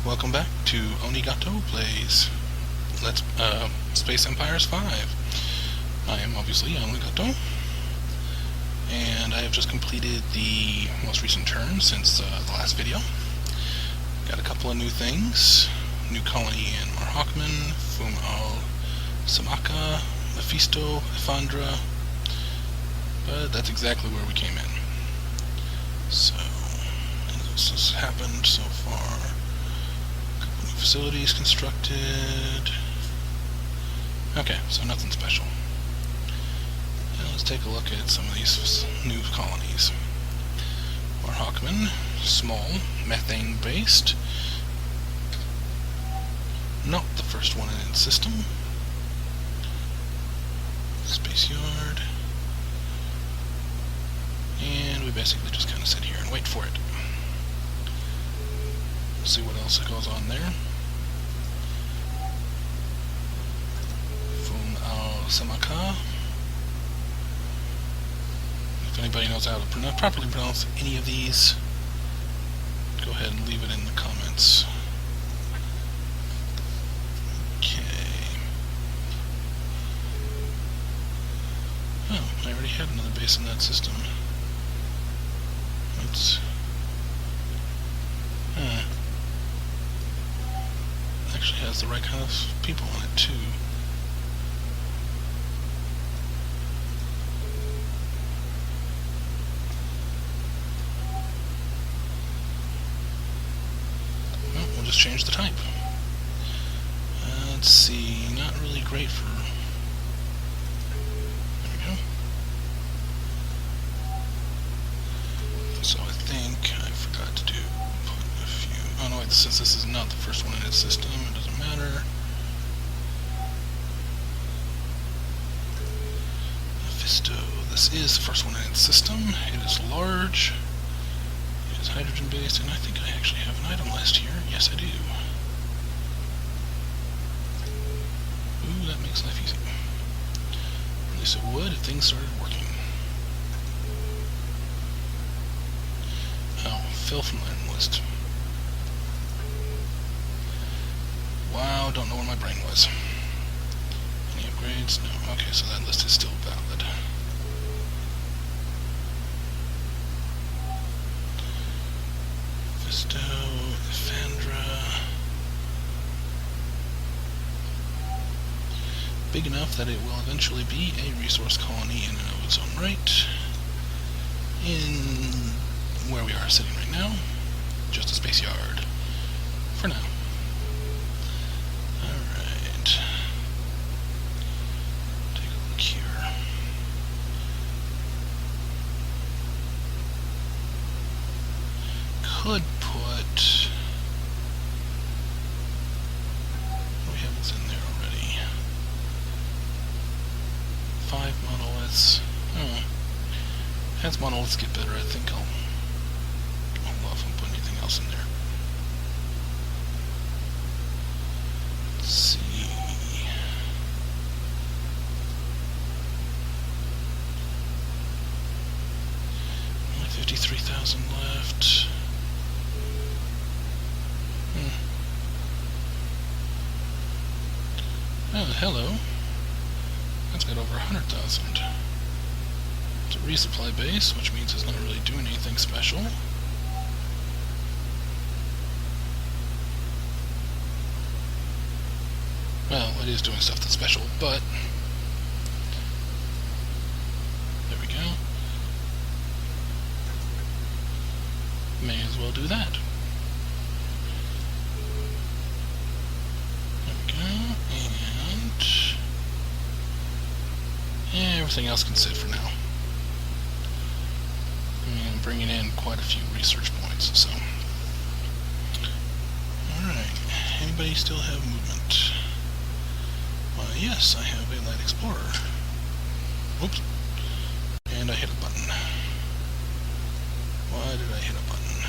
Welcome back to Onigato Plays Let's Space Empires 5. I am obviously Onigato, and I have just completed the most recent turn since the last video. Got a couple of new things. New colony in Marhawkman, Fum al Samaka, Mephisto, Efandra, but that's exactly where we came in. So, this has happened so far. Facilities constructed. Okay, so nothing special. Now let's take a look at some of these new colonies. Marhawkman, small, methane based. Not the first one in its system. Space yard. And we basically just kind of sit here and wait for it. See what else goes on there. Fum al Samaka. If anybody knows how to properly pronounce any of these, go ahead and leave it in the comments. Okay. Oh, I already had another base in that system. Let's... actually has the right kind of people on it too. Well, we'll just change the type. Let's see, not really great for... There we go. So I think I forgot to put a few... Oh no, wait, since this is not the first one in its system, it doesn't matter. Mephisto, this is the first one in its system. It is large. It is hydrogen based, and I think I actually have an item list here. Yes, I do. Ooh, that makes life easy. At least it would if things started working. Oh, fell from the item list. Wow, don't know where my brain was. Any upgrades? No. Okay, so that list is still valid. Mephisto, Efandra. Big enough that it will eventually be a resource colony in and of its own right. In where we are sitting right now, just a space yard. For now. Could put... we have what's in there already. 5 monoliths. As monoliths get better, I think I'll hold off and put anything else in there. Let's see. 53,000 left. Oh, hello. That's got over 100,000. It's a resupply base, which means it's not really doing anything special. Well, it is doing stuff that's special, but... there we go. May as well do that. Everything else can sit for now. And bringing in quite a few research points, so. Alright, anybody still have movement? Yes, I have a light explorer. Whoops. And I hit a button. Why did I hit a button?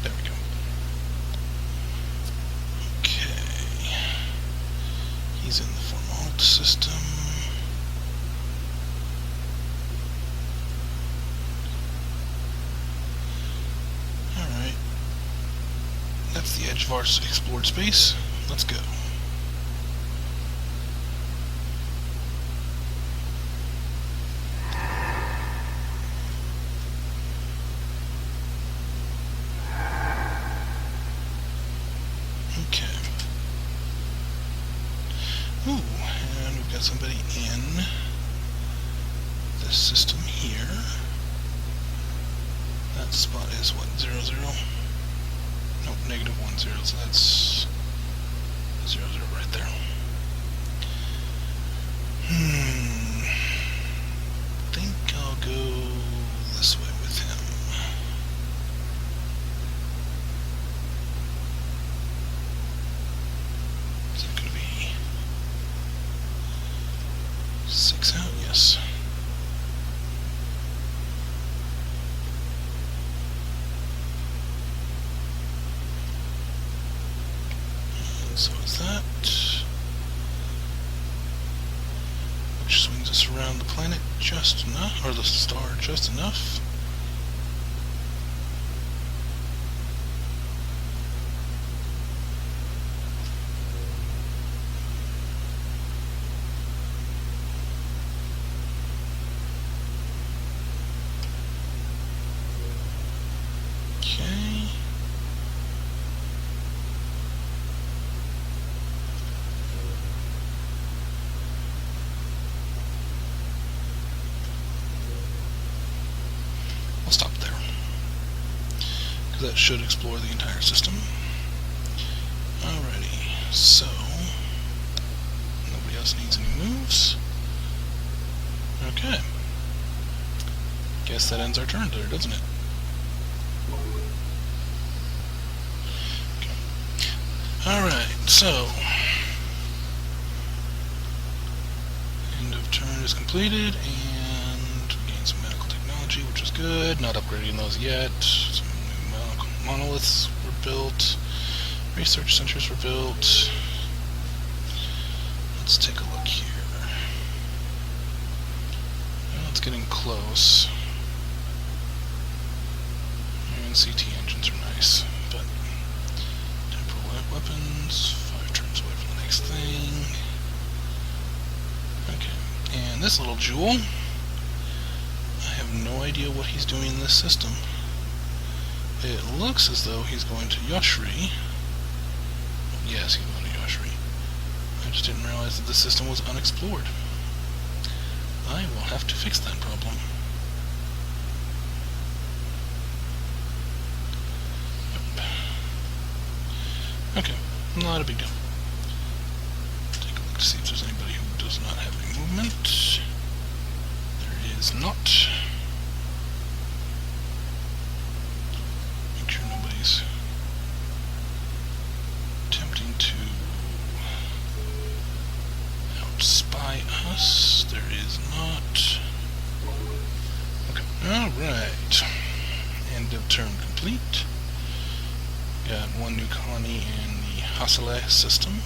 There we go. Okay. He's in the Formalt system. Alright. that's the edge of our explored space. Let's go. Okay. Ooh, and we've got somebody in this system here. That spot is what, 0, 0? Nope, negative 1, 0, so that's 0, 0 right there. Think I'll go this way with him. Is that going to be 6 out? Yes. So is that, which swings us around the planet just enough, or the star just enough. Okay. I'll stop there, because that should explore the entire system. Alrighty, so nobody else needs any moves. Okay. Guess that ends our turn there, doesn't it? Okay. Alright, so end of turn is completed, and we gained some medical technology, which is good. Not upgrading those yet. Some new monoliths were built. Research centers were built. Let's take a look here. Well, it's getting close. And CT engines are nice, but temporal weapons, 5 turns away from the next thing. Okay, and this little jewel, I have no idea what he's doing in this system. It looks as though he's going to Yoshri. Yes, he's going to Yoshri. I just didn't realize that the system was unexplored. I will have to fix that problem. Okay, not a big deal. Take a look to see if there's anybody who does not have any movement. There is not. Make sure nobody's attempting to outspy us. There is not. Okay, alright. End of turn complete. Got one new colony in the Hasale system.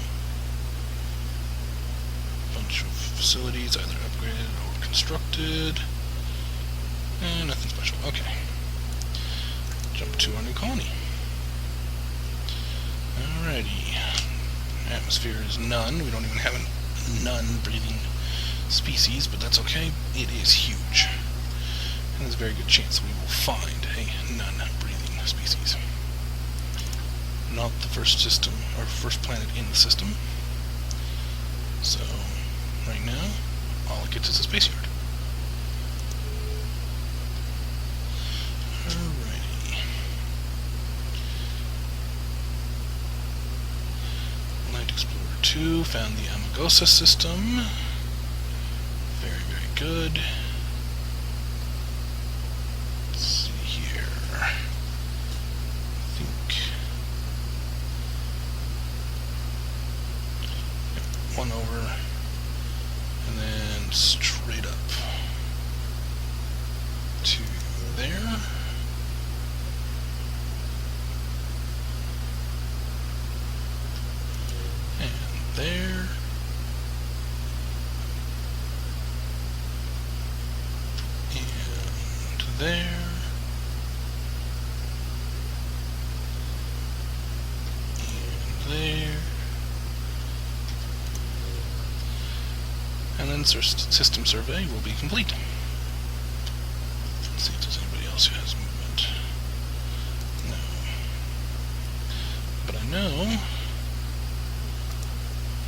Bunch of facilities either upgraded or constructed. And nothing special. Okay. Jump to our new colony. Alrighty. Atmosphere is none. We don't even have a non-breathing species, but that's okay. It is huge. And there's a very good chance we will find a non-breathing species. Not the first system, or first planet in the system. So, right now, all it gets is a space yard. Alrighty. Light Explorer 2 found the Amagosa system. Very, very good. Let's see here. I think one over, and then straight up to there. And there. And there. Terran system survey will be complete. Let's see if there's anybody else who has movement. No. But I know,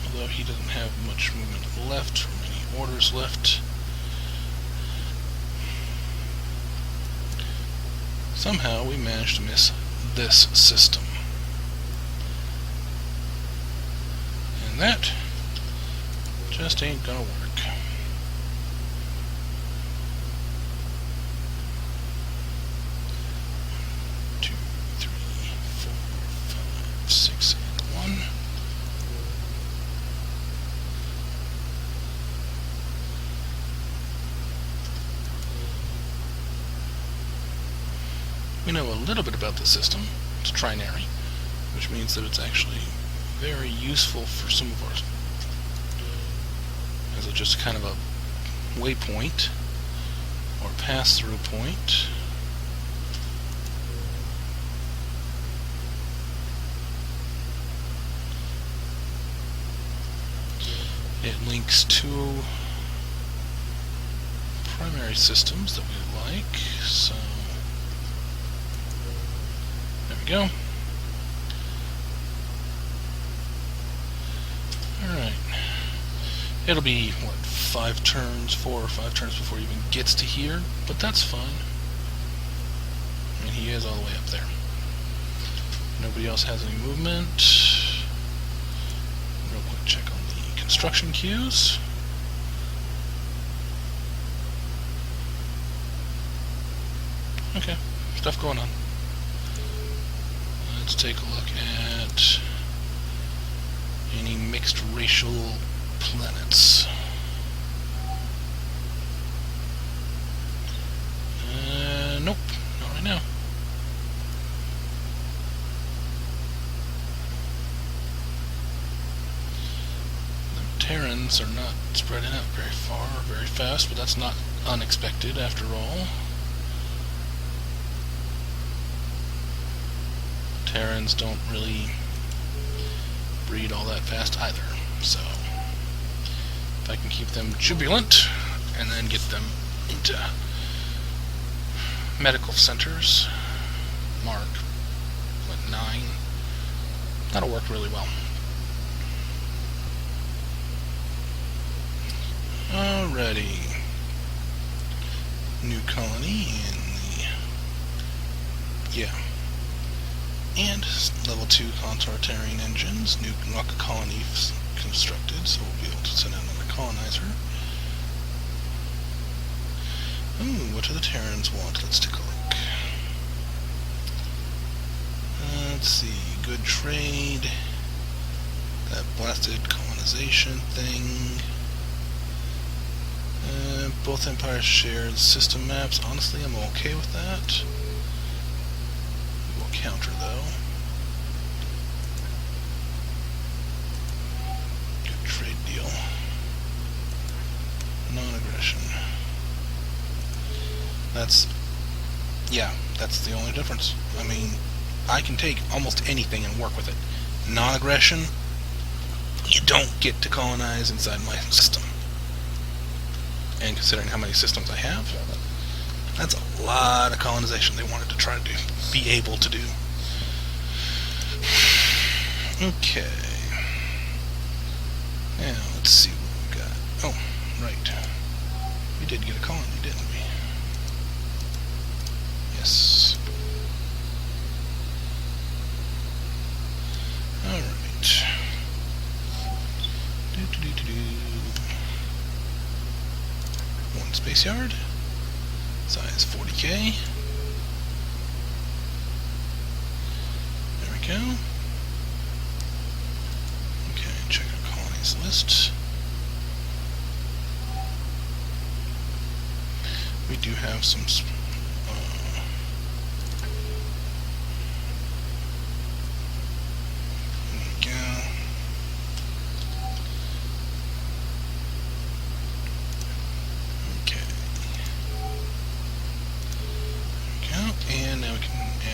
although he doesn't have much movement left, or many orders left, somehow we managed to miss this system. And that just ain't gonna work. 2, 3, 4, 5, 6, and 1. We know a little bit about the system. It's trinary, which means that it's actually very useful for some of our, as just kind of a waypoint or pass-through point. It links two primary systems that we like, so there we go. Alright. It'll be, what, 5 turns, 4 or 5 turns before he even gets to here, but that's fine. I mean, he is all the way up there. Nobody else has any movement. Real quick check on the construction queues. Okay, stuff going on. Let's take a look at any mixed racial planets. Nope, not right now. The Terrans are not spreading out very far or very fast, but that's not unexpected after all. Terrans don't really breed all that fast either, so if I can keep them jubilant and then get them into medical centers, mark, what, 9, that'll work really well. Alrighty, new colony in the, and level 2 contour terrain engines, new rock colony constructed, so we'll be able to send out another colonizer. Ooh, what do the Terrans want? Let's take a look. Let's see, good trade, that blasted colonization thing. Both empires shared system maps. Honestly, I'm okay with that. We'll counter though. Good trade deal. Non-aggression. That's the only difference. I mean, I can take almost anything and work with it. Non-aggression, you don't get to colonize inside my system. And considering how many systems I have, that's a lot of colonization they wanted to try to be able to do. Okay. Now, let's see what we've got. Oh, right. We did get a colony, didn't we? Yes. Alright. One space yard. Size 40K. There we go. Okay, check our colonies list. We do have some and now we can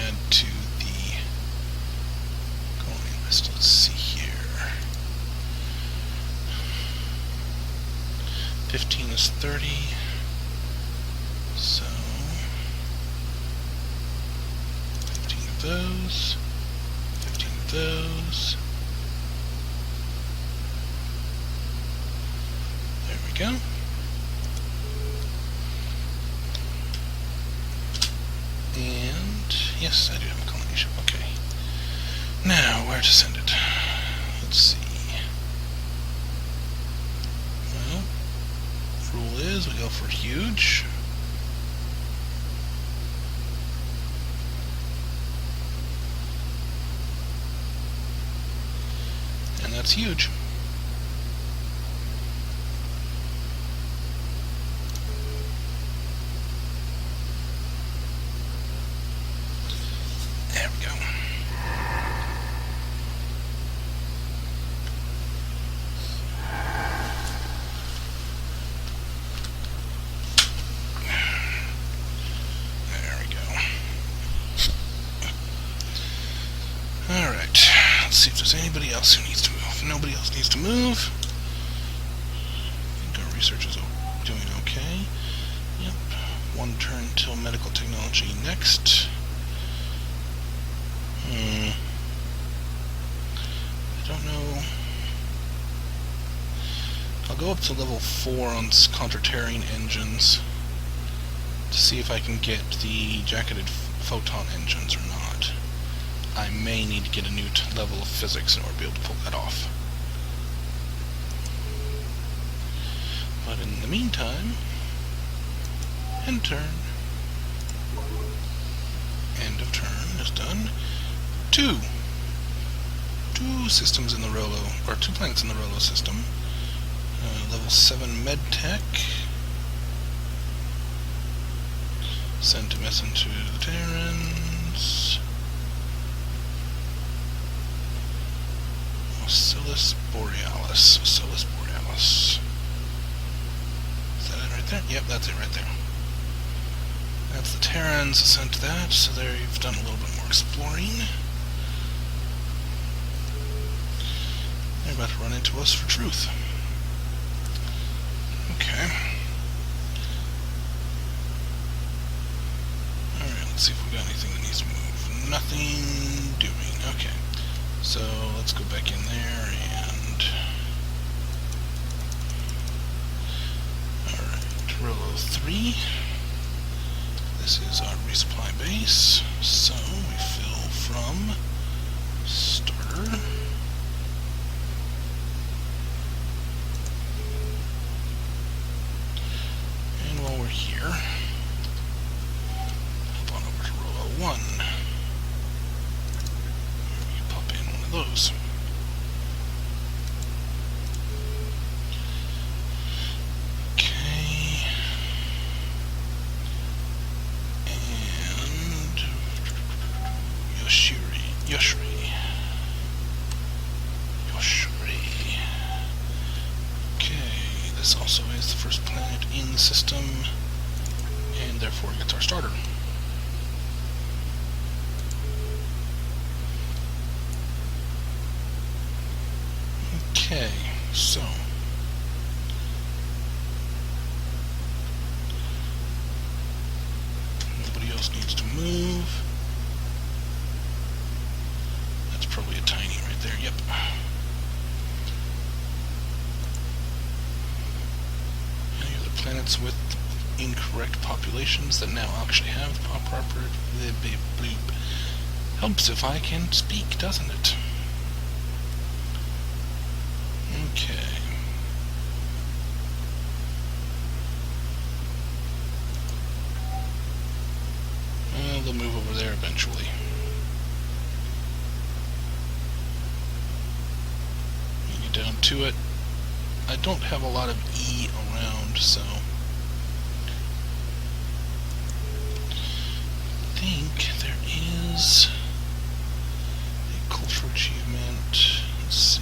add to the colony list. Let's see here. 15 is 30. So 15 of those. 15 of those. There we go. And yes, I do have a colony ship. Okay. Now, where to send it? Let's see. Well, rule is we go for huge. And that's huge. There we go. There we go. Alright, let's see if there's anybody else who needs to move. Nobody else needs to move. I think our research is doing okay. Yep. One turn till medical technology next. I don't know. I'll go up to level 4 on counter-terrain engines to see if I can get the jacketed photon engines or not. I may need to get a new level of physics in order to be able to pull that off. But in the meantime, end turn. End of turn is done. Two systems in the Rolo, or 2 planets in the Rolo system. Level 7 medtech. Send a message to the Terrans. Ocellus Borealis. Ocellus Borealis. Is that it right there? Yep, that's it right there. That's the Terrans sent that, so there you've done a little bit more exploring. They're about to run into us for truth. Okay. Alright, let's see if we got anything that needs to move. Nothing doing. Okay. So let's go back in there and... Alright, Rolo 3. This is our resupply base. So we fill from starter. And while we're here, hop on over to Rolo 1. We can pop in one of those. Okay. And Yoshiri. Okay, this also is the first planet in the system, and therefore gets our starter. Okay, so nobody else needs to move. That's probably a tiny right there, yep. Any other planets with incorrect populations that now actually have proper bloop. Helps if I can speak, doesn't it? Okay. Well, they'll move over there eventually. You get down to it. I don't have a lot of E around, so I think there is a cultural achievement. Let's see.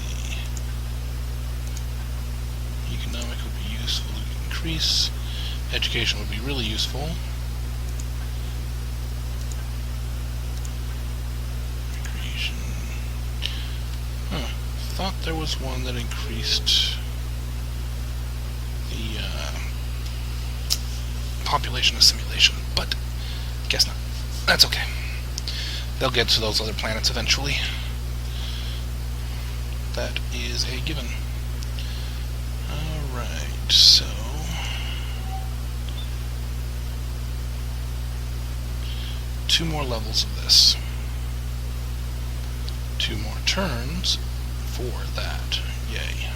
Economic would be useful to increase. Education would be really useful. Recreation. Thought there was one that increased the population assimilation, but guess not. That's okay. They'll get to those other planets eventually. That is a given. Alright, so... two more levels of this. 2 more turns for that. Yay.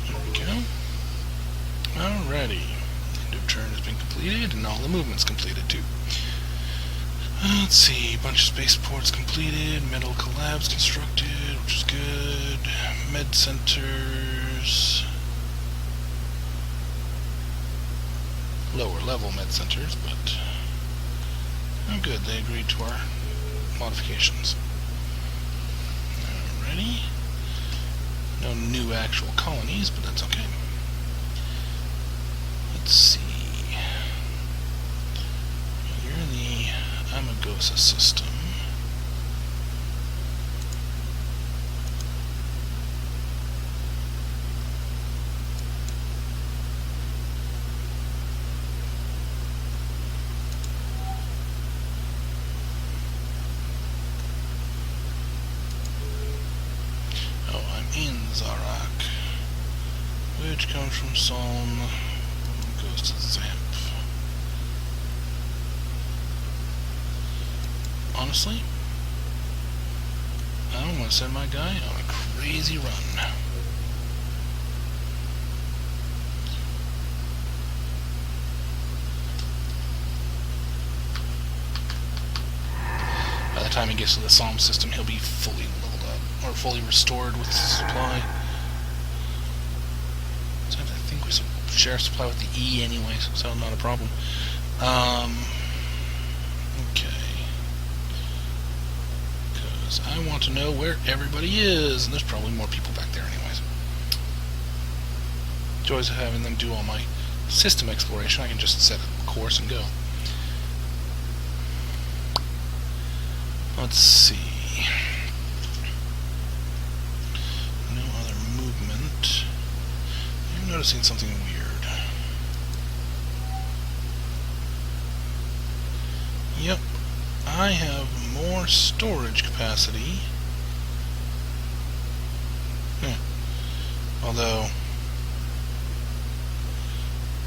There we go. Alrighty. End of turn has been completed, and all the movements completed too. Let's see, bunch of spaceports completed, metal collabs constructed, which is good. Med centers. Lower level med centers, but oh good, they agreed to our modifications. Alrighty. No new actual colonies, but that's okay. Let's see. You're in the Amagosa system. In Zarak, which comes from Psalm, goes to Zamp. Honestly, I'm going to send my guy on a crazy run. By the time he gets to the Psalm system, he'll be fully leveled up, or fully restored with supply. So I think we share supply with the E anyway, so not a problem. Okay. Because I want to know where everybody is, and there's probably more people back there anyways. Joys of having them do all my system exploration. I can just set a course and go. Let's see. No other movement. I'm noticing something weird. Yep. I have more storage capacity. Although,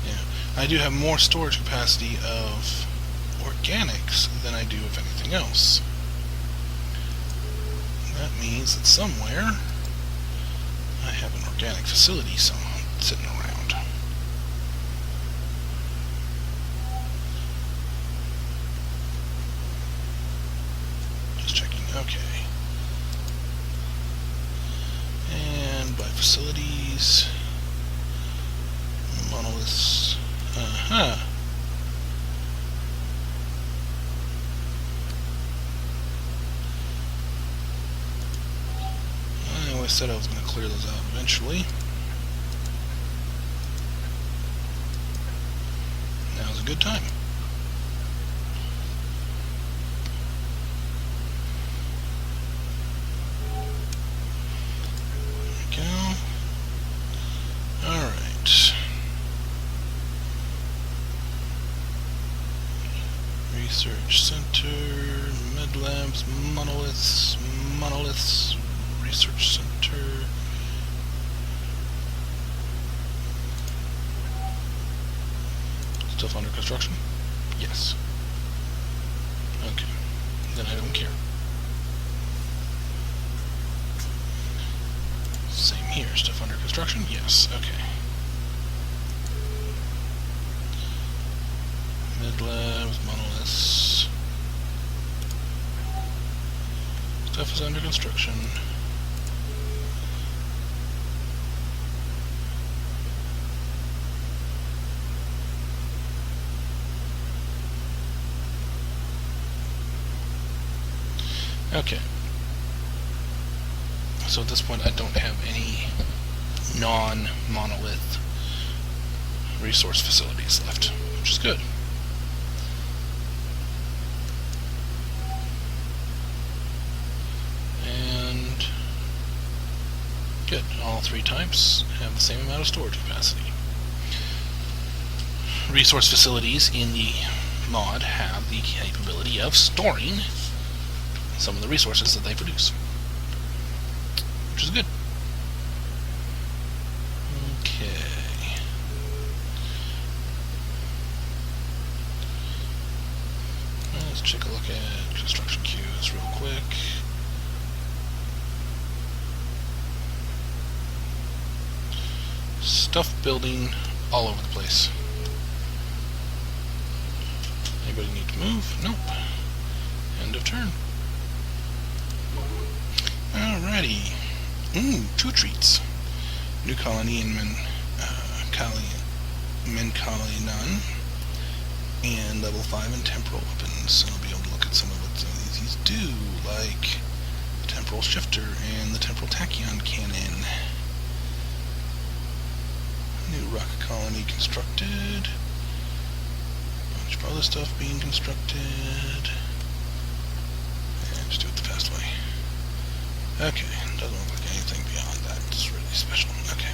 yeah, I do have more storage capacity of organics than I do of anything else. That means that somewhere I have an organic facility sitting around. Just checking. Okay. And by facilities, monoliths. I said I was going to clear those out eventually. Now's a good time. There we go. Alright. Research Center, Med Labs, monoliths, Research Center. Stuff under construction? Yes. Okay. Then I don't care. Same here. Stuff under construction? Yes. Okay. Med Labs, monoliths. Stuff is under construction. Okay. So at this point I don't have any non-monolith resource facilities left, which is good. three types have the same amount of storage capacity. Resource facilities in the mod have the capability of storing some of the resources that they produce, which is good. Okay. Let's take a look at construction queues real quick. Stuff building all over the place. Anybody need to move? Nope. End of turn. Alrighty. Two treats. New colony in Menkalinan, and level 5 in temporal weapons. And I'll be able to look at some of what some of these do, like the temporal shifter and the temporal tachyon cannon. New rock colony constructed. Bunch of other stuff being constructed. And just do it the fast way. Okay, doesn't look like anything beyond that. It's really special. Okay.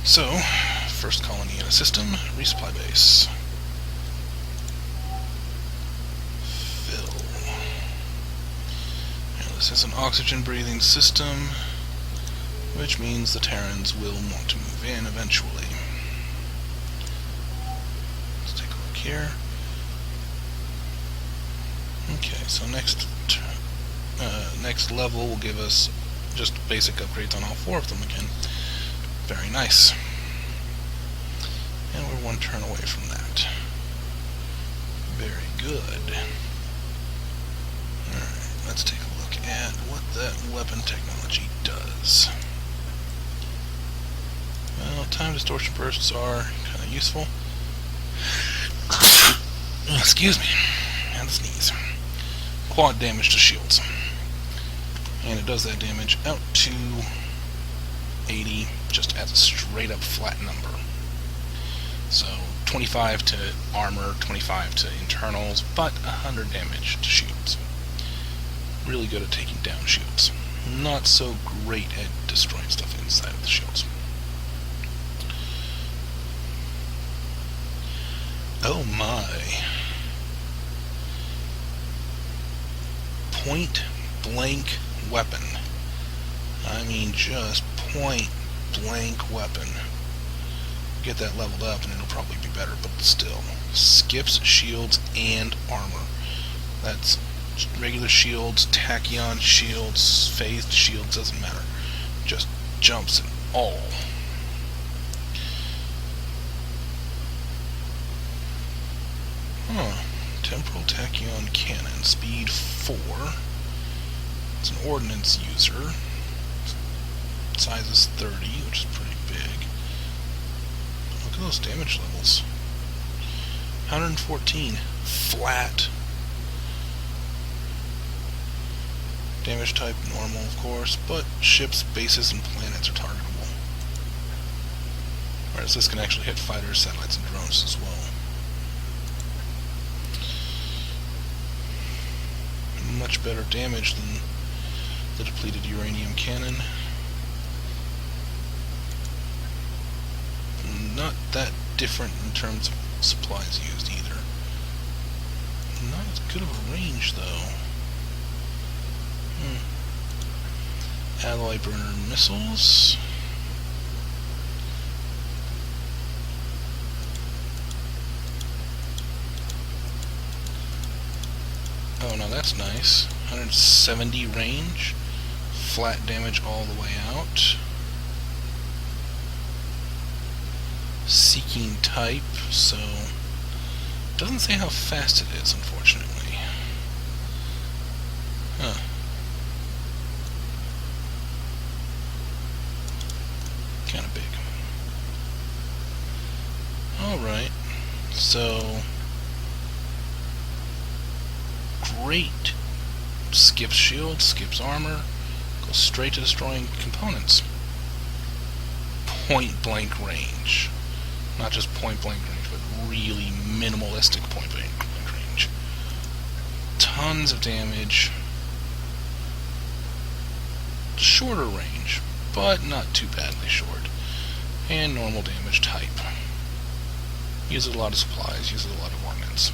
So, first colony in a system, resupply base. Fill. Now this is an oxygen breathing system, which means the Terrans will want to move in eventually. Let's take a look here. Okay, so next level will give us just basic upgrades on all four of them again. Very nice. And we're one turn away from that. Very good. Alright, let's take a look at what that weapon technology does. Well, time distortion bursts are kind of useful. Excuse me. I had to sneeze. Quad damage to shields. And it does that damage out to 80, just as a straight up flat number. So 25 to armor, 25 to internals, but 100 damage to shields. Really good at taking down shields. Not so great at destroying stuff inside of the shields. Oh my. Point blank weapon. I mean, just point blank weapon. Get that leveled up and it'll probably be better, but still. Skips shields and armor. That's regular shields, tachyon shields, phased shields, doesn't matter. Just jumps and all. Temporal tachyon cannon, speed 4. It's an ordnance user. Size is 30, which is pretty big. Look at those damage levels. 114. Flat. Damage type normal, of course, but ships, bases, and planets are targetable. Whereas this can actually hit fighters, satellites, and drones as well. Much better damage than the depleted uranium cannon. Not that different in terms of supplies used either. Not as good of a range though. Alloy burner missiles. Oh, now that's nice. 170 range. Flat damage all the way out. Seeking type, so doesn't say how fast it is, unfortunately. Huh. Kind of big. Alright, so great. Skips shield, skips armor, goes straight to destroying components. Point blank range. Not just point blank range, but really minimalistic point blank range. Tons of damage. Shorter range, but not too badly short. And normal damage type. Uses a lot of supplies, uses a lot of ordnance.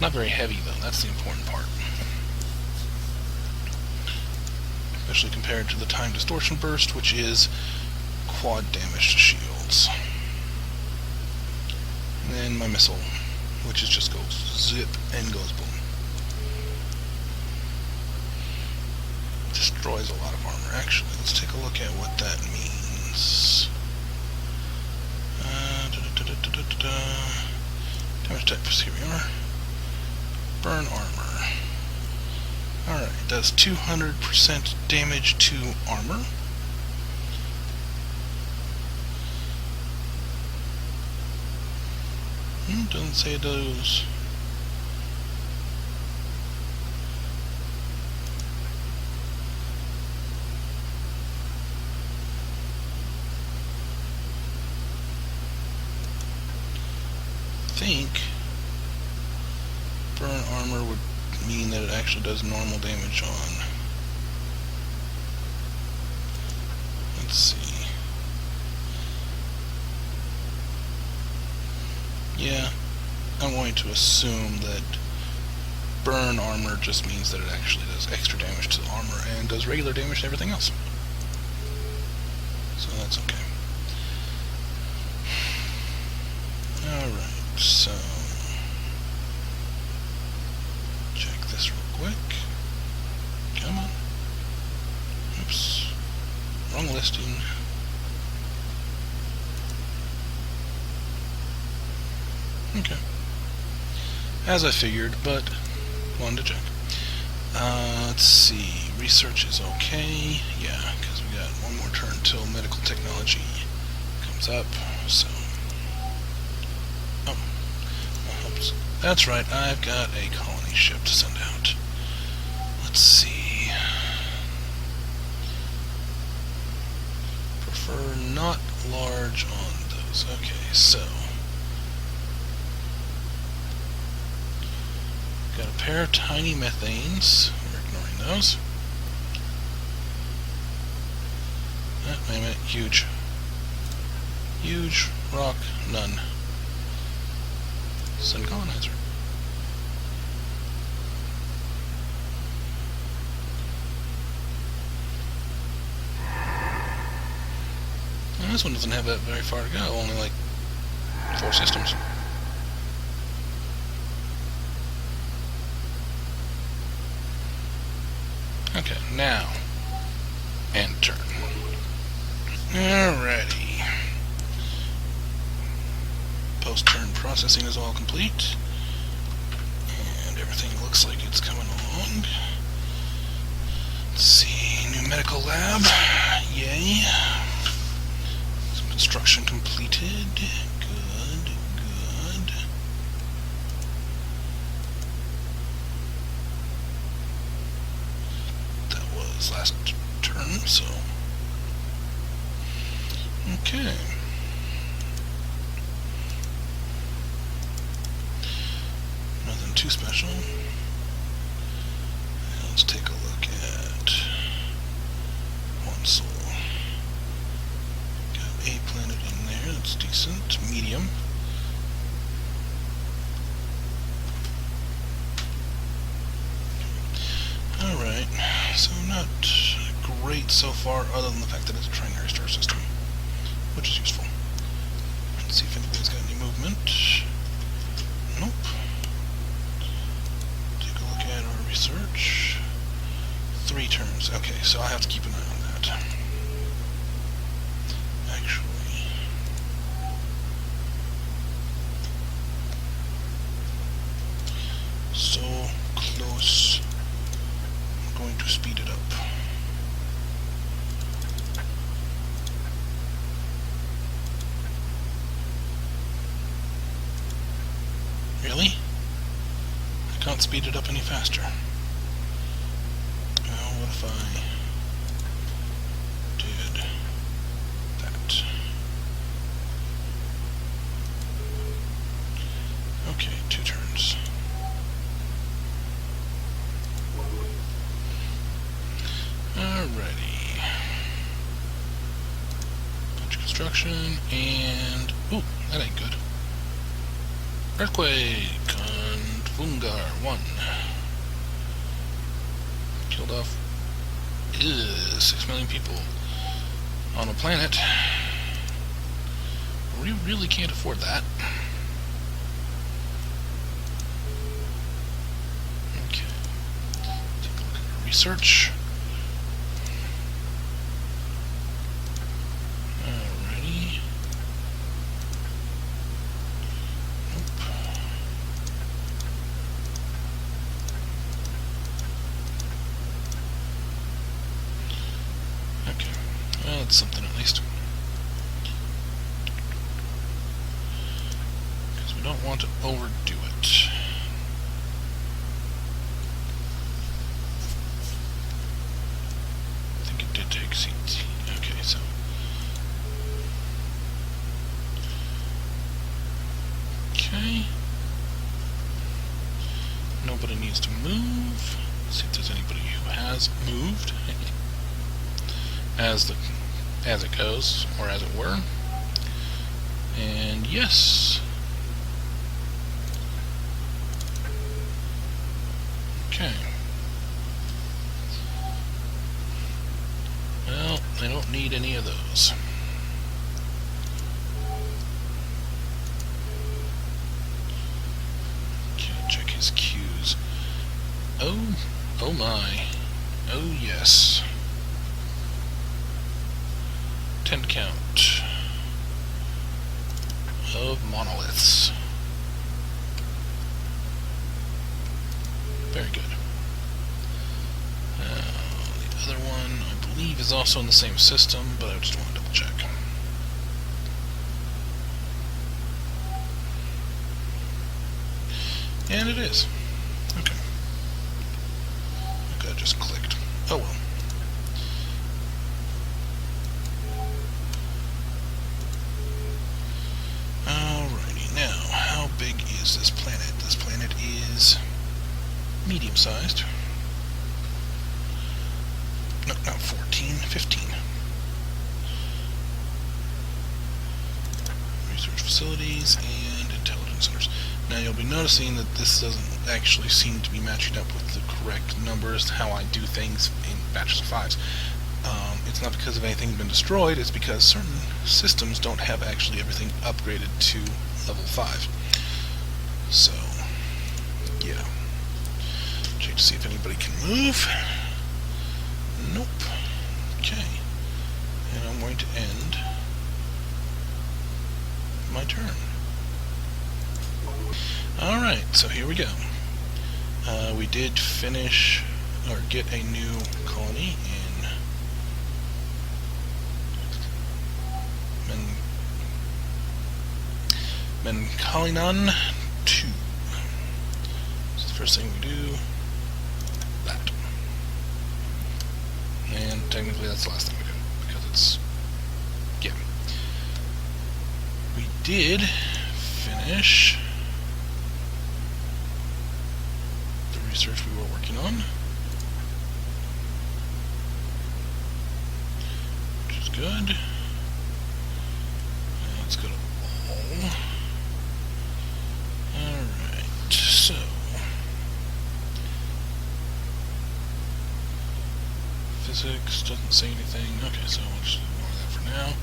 Not very heavy though, that's the important part. Especially compared to the time distortion burst, which is quad damage to shields. And then my missile, which is just goes zip and goes boom. Destroys a lot of armor. Actually, let's take a look at what that means. Damage types, here we are. Burn armor. Alright, it does 200% damage to armor. Doesn't say it does. I think burn armor would mean that it actually does normal damage on. Let's see. Yeah, I'm going to assume that burn armor just means that it actually does extra damage to the armor and does regular damage to everything else. So that's okay. Alright, so check this real quick. Come on. Oops. Wrong listing. Okay. As I figured, but wanted to check. Let's see. Research is okay. Yeah, because we got one more turn till medical technology comes up. So, oh, oops. That's right. I've got a colony ship to send out. Let's see. Prefer not large on those. Okay, so. Got a pair of tiny methanes. We're ignoring those. Wait a minute. Huge. Huge. Rock. None. Sun colonizer. And this one doesn't have that very far to go. Only like 4 systems. Okay, now, end turn. Alrighty. Post-turn processing is all complete. And everything looks like it's coming along. Let's see, new medical lab. Yay. Some construction completed. Good, good. Last turn, so okay. Nothing too special. Let's take a look at console. Got a planet in there, that's decent. Medium. Alright, so not great so far, other than the fact that it's a trinary star system, which is useful. Let's see if anybody's got any movement. Nope. Take a look at our research. 3 turns. Okay, so I have to keep an eye on that. Actually, so close. I'm going to speed it up. Really? I can't speed it up any faster. Well, what if I did that? Okay, 2 turns. Alrighty. destruction, and... ooh, that ain't good. Earthquake on Vungar 1. Killed off 6 million people on a planet. We really can't afford that. Okay. Take a look at our research. Alrighty. Nope. Okay. Well, that's something at least. Because we don't want to overdo it. I think it did take CT. Okay, so. Okay. Nobody needs to move. Let's see if there's anybody who has moved. as it goes, or as it were. And yes. Okay. Well, I don't need any of those. Okay, check his cues. Oh my. Oh yes. 10 count of monoliths. Very good. The other one, I believe, is also in the same system, but I just want to double check. And it is. Okay. Okay, I just clicked. Oh well. Alrighty, now, how big is this planet? This planet is medium-sized. No, not 14, 15. Research facilities and intelligence centers. Now you'll be noticing that this doesn't actually seem to be matching up with the correct numbers, how I do things in batches of 5s. It's not because of anything been destroyed, it's because certain systems don't have actually everything upgraded to level 5. So, yeah. Check to see if anybody can move. Nope. Okay. And I'm going to end my turn. Alright, so here we go. We did finish, or get a new colony in Menkalinan 2. So the first thing we do, that. And technically that's the last thing we do, because it's, yeah. We did finish the research we were working on, which is good. Let's go to all. Alright, so physics doesn't say anything. Okay, so we'll just ignore that for now.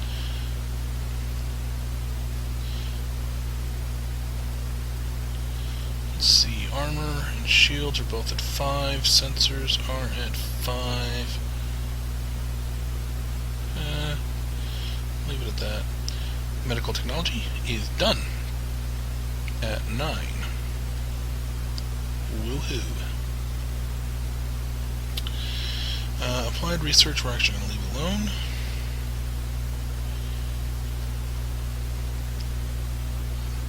Let's see, armor and shields are both at 5, sensors are at 5. Leave it at that. Medical technology is done at 9. Woohoo. Applied research we're actually going to leave alone.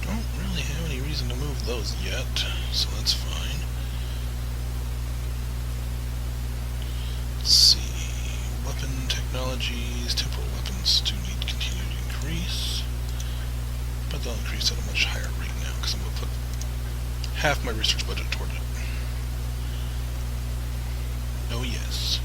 Don't really have any reason to move those yet, so that's fine. Let's see. Weapon technologies, temporal weapons do need to continue to increase. But they'll increase at a much higher rate now, because I'm going to put half my research budget toward it. Oh yes.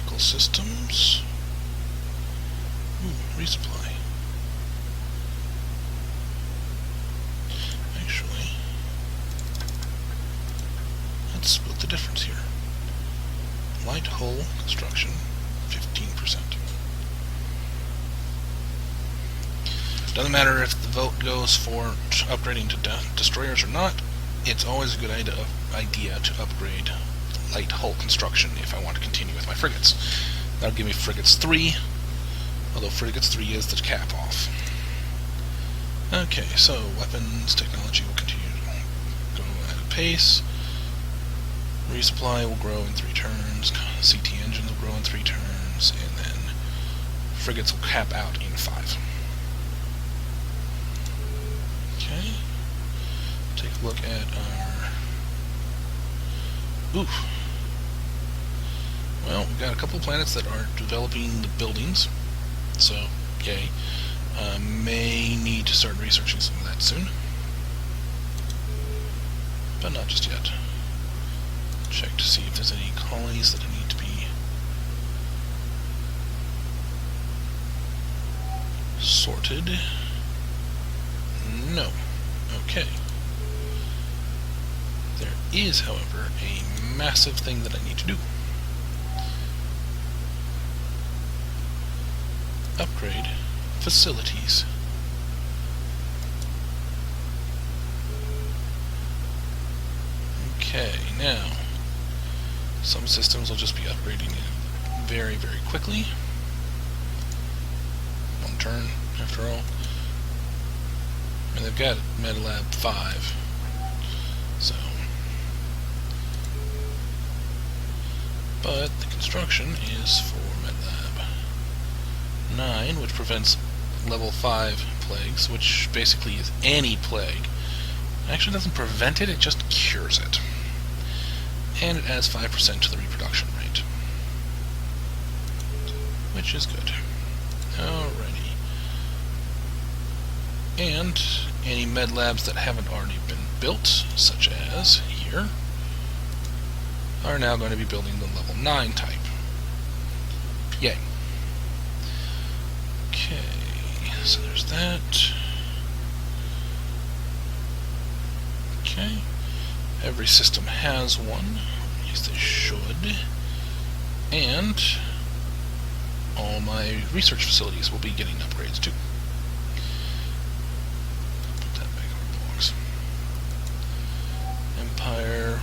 vehicle systems. Ooh, resupply. Actually, let's split the difference here. Light hull construction, 15%. Doesn't matter if the vote goes for upgrading to destroyers or not, it's always a good idea to upgrade light hull construction if I want to continue with my frigates. That'll give me frigates 3, although frigates 3 is the cap off. Okay, so weapons technology will continue to go at a pace. Resupply will grow in 3 turns, CT engine will grow in 3 turns, and then frigates will cap out in 5. Okay, take a look at our... Oof. Well, we've got a couple of planets that are developing the buildings, so, yay. May need to start researching some of that soon. But not just yet. Check to see if there's any colonies that need to be sorted. No. Okay. There is, however, a massive thing that I need to do. Upgrade facilities. Okay, now some systems will just be upgrading it very, very quickly. One turn, after all. And they've got MetaLab 5. So, but the construction is for MetaLab 9, which prevents level 5 plagues, which basically is any plague. It actually doesn't prevent it, it just cures it. And it adds 5% to the reproduction rate, which is good. Alrighty. And any med labs that haven't already been built, such as here, are now going to be building the level 9 type. Yay. Okay, so there's that. Okay. Every system has one, at least they should, and all my research facilities will be getting upgrades too. Put that back in the box. Empire,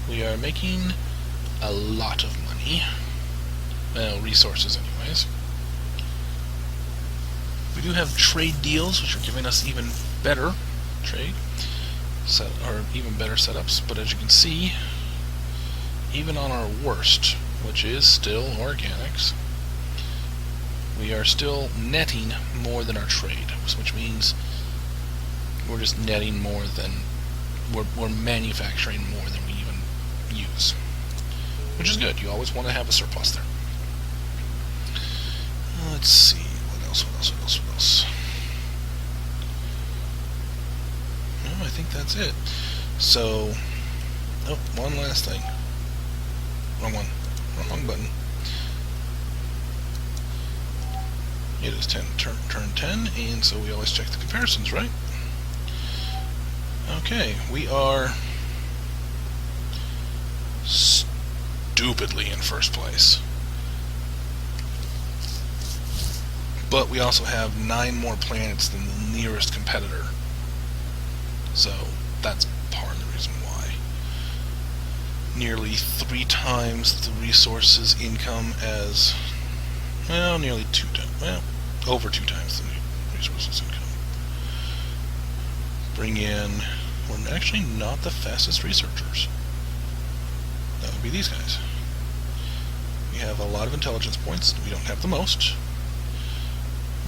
we are making a lot of money. Well, resources anyways. We do have trade deals, which are giving us even better trade. Or even better setups, but as you can see, even on our worst, which is still organics, we are still netting more than our trade, which means we're just netting more than we're manufacturing more than we even use, which is good. You always want to have a surplus there. Let's see, what else? I think that's it. So, oh, one last thing. Wrong one. Wrong button. It is turn 10, and so we always check the comparisons, right? Okay, we are stupidly in first place. But we also have 9 more planets than the nearest competitor. So that's part of the reason why. Nearly 3 times the resources income as, well, nearly 2 times, well, over 2 times the resources income. Bring in, we're actually not the fastest researchers. That would be these guys. We have a lot of intelligence points, we don't have the most.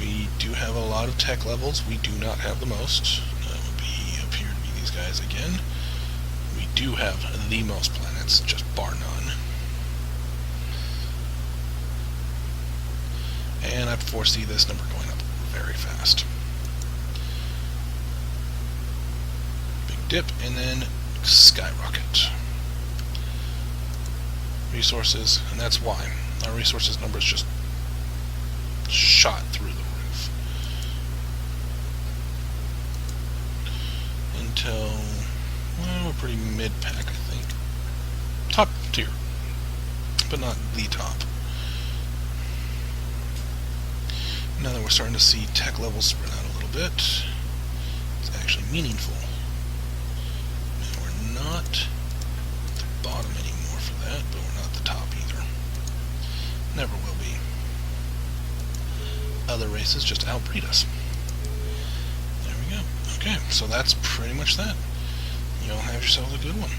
We do have a lot of tech levels, we do not have the most. Guys again. We do have the most planets, just bar none. And I foresee this number going up very fast. Big dip, and then skyrocket. Resources, and that's why. Our resources numbers just shot through the roof. Until, well, we're pretty mid-pack, I think. Top tier, but not the top. Now that we're starting to see tech levels spread out a little bit, it's actually meaningful. And we're not at the bottom anymore for that, but we're not at the top either. Never will be. Other races just outbreed us. There we go. Okay, so that's pretty much that. Y'all have yourselves a good one.